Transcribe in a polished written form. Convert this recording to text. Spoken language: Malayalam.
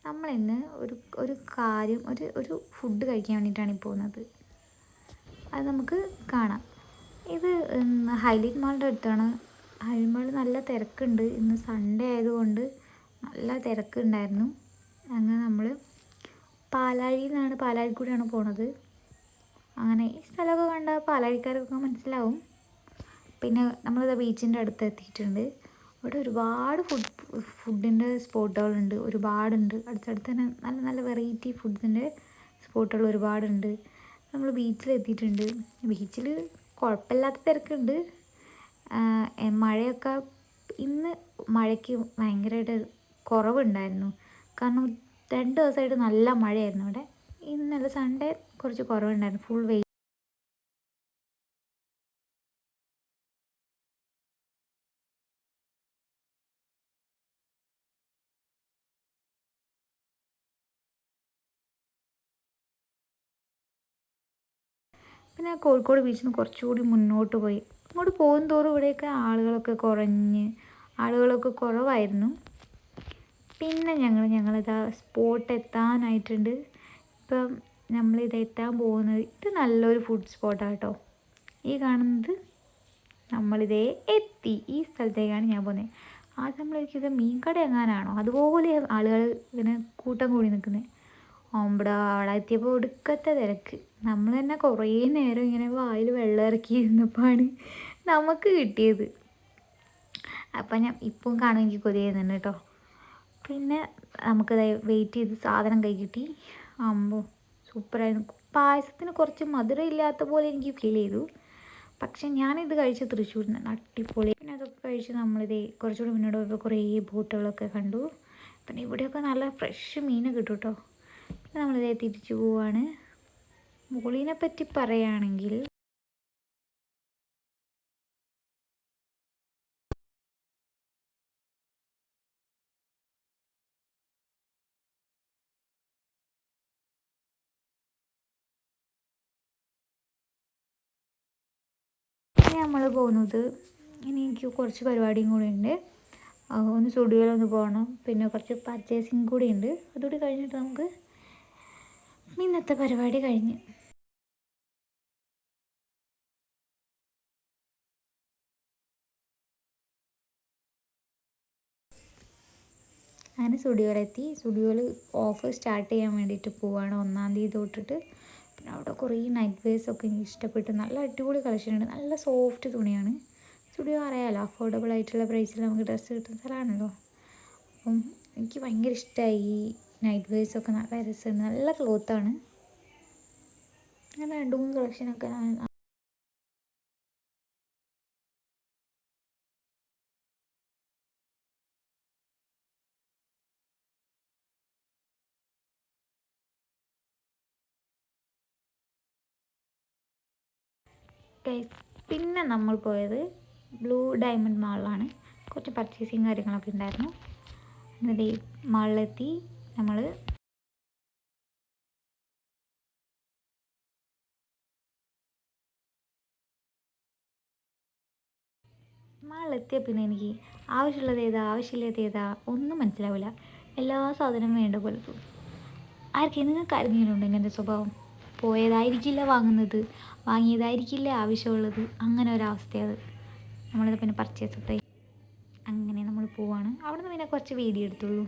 നമ്മളിന്ന് ഒരു കാര്യം ഒരു ഫുഡ് കഴിക്കാൻ വേണ്ടിയിട്ടാണ് ഈ പോകുന്നത്. അത് നമുക്ക് കാണാം. ഇത് ഹൈലൈറ്റ് മാളിൻ്റെ അടുത്താണ്. ഹൈലൈറ്റ് മാളിൽ നല്ല തിരക്കുണ്ട്. ഇന്ന് സൺഡേ ആയതുകൊണ്ട് നല്ല തിരക്കുണ്ടായിരുന്നു. അങ്ങനെ നമ്മൾ പാലാഴിക്കൂടിയാണ് പോണത്. അങ്ങനെ ഈ സ്ഥലമൊക്കെ കണ്ടാൽ പാലാഴിക്കാരൊക്കെ മനസ്സിലാവും. പിന്നെ നമ്മളിത് ബീച്ചിൻ്റെ അടുത്ത് എത്തിയിട്ടുണ്ട്. ഇവിടെ ഒരുപാട് ഫുഡിൻ്റെ സ്പോട്ടുകളുണ്ട്, ഒരുപാടുണ്ട്. അടുത്തടുത്ത് തന്നെ നല്ല നല്ല വെറൈറ്റി ഫുഡ്സിൻ്റെ സ്പോട്ടുകൾ ഒരുപാടുണ്ട്. നമ്മൾ ബീച്ചിലെത്തിയിട്ടുണ്ട്. ബീച്ചിൽ കുഴപ്പമില്ലാത്ത തിരക്കുണ്ട്. മഴയൊക്കെ ഇന്ന് മഴയ്ക്ക് ഭയങ്കരമായിട്ട് കുറവുണ്ടായിരുന്നു. കാരണം 2 ദിവസമായിട്ട് നല്ല മഴയായിരുന്നു ഇവിടെ. ഇന്നലെ സൺഡേ കുറച്ച് കുറവുണ്ടായിരുന്നു. ഫുൾ വെയിൽ. പിന്നെ കോഴിക്കോട് ബീച്ചിൽ നിന്ന് കുറച്ചുകൂടി മുന്നോട്ട് പോയി. അങ്ങോട്ട് പോകും തോറും ഇവിടെയൊക്കെ ആളുകളൊക്കെ കുറവായിരുന്നു. പിന്നെ ഞങ്ങളിതാ സ്പോട്ട് എത്താനായിട്ടുണ്ട്. ഇപ്പം നമ്മളിത് എത്താൻ പോകുന്നത്, ഇത് നല്ലൊരു ഫുഡ് സ്പോട്ടാണ് കേട്ടോ. ഈ കാണുന്നത് നമ്മളിതേ എത്തി. ഈ സ്ഥലത്തേക്കാണ് ഞാൻ പോകുന്നത്. ആദ്യം നമ്മളിരിക്കുന്നത് മീൻകട എങ്ങാനാണോ അതുപോലെ ആളുകൾ ഇങ്ങനെ കൂട്ടം കൂടി നിൽക്കുന്നത്. അവിടെ എത്തിയപ്പോൾ ഒടുക്കത്തെ തിരക്ക്. നമ്മൾ തന്നെ കുറേ നേരം ഇങ്ങനെ വായിൽ വെള്ളം ഇറക്കിയിരുന്നപ്പോഴാണ് നമുക്ക് കിട്ടിയത്. അപ്പം ഞാൻ ഇപ്പം കാണും എനിക്ക് കൊതി ചെയ്യുന്നുണ്ട് കേട്ടോ. പിന്നെ നമുക്കത് വെയിറ്റ് ചെയ്ത് സാധനം കൈ കിട്ടി. ആകുമ്പോൾ സൂപ്പറായിരുന്നു. പായസത്തിന് കുറച്ച് മധുരം ഇല്ലാത്ത പോലെ എനിക്ക് ഫീൽ ചെയ്തു. പക്ഷെ ഞാനിത് കഴിച്ച തൃശ്ശൂരിൽ നിന്ന് അടിപൊളി. പിന്നെ അതൊക്കെ കഴിച്ച് നമ്മളിത് കുറച്ചുകൂടി മുന്നോട്ട് പോയപ്പോൾ കുറേ ബോട്ടുകളൊക്കെ കണ്ടു. പിന്നെ ഇവിടെയൊക്കെ നല്ല ഫ്രഷ് മീൻ കിട്ടും കേട്ടോ. പിന്നെ നമ്മളിതേ തിരിച്ചു പോവാണ്. മുകളിനെ പറ്റി പറയുകയാണെങ്കിൽ നമ്മൾ പോകുന്നത് ഇനി എനിക്ക് കുറച്ച് പരിപാടിയും കൂടി ഉണ്ട്. ഒന്ന് സ്റ്റുഡിയോയിലൊന്ന് പോകണം. പിന്നെ കുറച്ച് പർച്ചേസിങ് കൂടി ഉണ്ട്. അതുകൂടി കഴിഞ്ഞിട്ട് നമുക്ക് ഇന്നത്തെ പരിപാടി കഴിഞ്ഞ്. അങ്ങനെ സ്റ്റുഡിയോയിലെത്തി. സ്റ്റുഡിയോയിൽ ഓഫർ സ്റ്റാർട്ട് ചെയ്യാൻ വേണ്ടിയിട്ട് പോവുകയാണ് 1-ാം തീയതി തൊട്ടിട്ട്. പിന്നെ അവിടെ കുറേ നൈറ്റ് വെയർസൊക്കെ എനിക്ക് ഇഷ്ടപ്പെട്ടു. നല്ല അടിപൊളി കളക്ഷനുണ്ട്. നല്ല സോഫ്റ്റ് തുണിയാണ്. സ്റ്റുഡിയോ അറിയാമല്ലോ, അഫോർഡബിൾ ആയിട്ടുള്ള പ്രൈസിൽ നമുക്ക് ഡ്രസ്സ് കിട്ടുന്ന സ്ഥലമാണല്ലോ. അപ്പം എനിക്ക് ഭയങ്കര ഇഷ്ടമായി. ഈ നൈറ്റ് വെയർസൊക്കെ നല്ല രസമുണ്ട്. നല്ല ക്ലോത്താണ്. അങ്ങനെ 2-3 കളക്ഷനൊക്കെ പിന്നെ നമ്മൾ പോയത് ബ്ലൂ ഡയമണ്ട് മാളിലാണ്. കുറച്ച് പർച്ചേസിങ് കാര്യങ്ങളൊക്കെ ഉണ്ടായിരുന്നു. എന്നിട്ട് ഈ മാളിലെത്തി. നമ്മൾ മാളിലെത്തിയ പിന്നെ എനിക്ക് ആവശ്യമില്ലാത്ത ഏതാ ഒന്നും മനസ്സിലാവില്ല. എല്ലാ സാധനവും വേണ്ട പോലെ തോന്നും. ആർക്കും നിങ്ങൾക്ക് ആരെങ്കിലും ഇങ്ങനത്തെ സ്വഭാവം? പോയതായിരിക്കില്ല വാങ്ങുന്നത്, വാങ്ങിയതായിരിക്കില്ല ആവശ്യമുള്ളത്. അങ്ങനെ ഒരവസ്ഥയത്. നമ്മളിത് പിന്നെ പർച്ചേസ് ഒക്കെ അങ്ങനെ നമ്മൾ പോവാണ്. അവിടെ നിന്ന് പിന്നെ കുറച്ച് വീഡിയോ എടുത്തുള്ളൂ.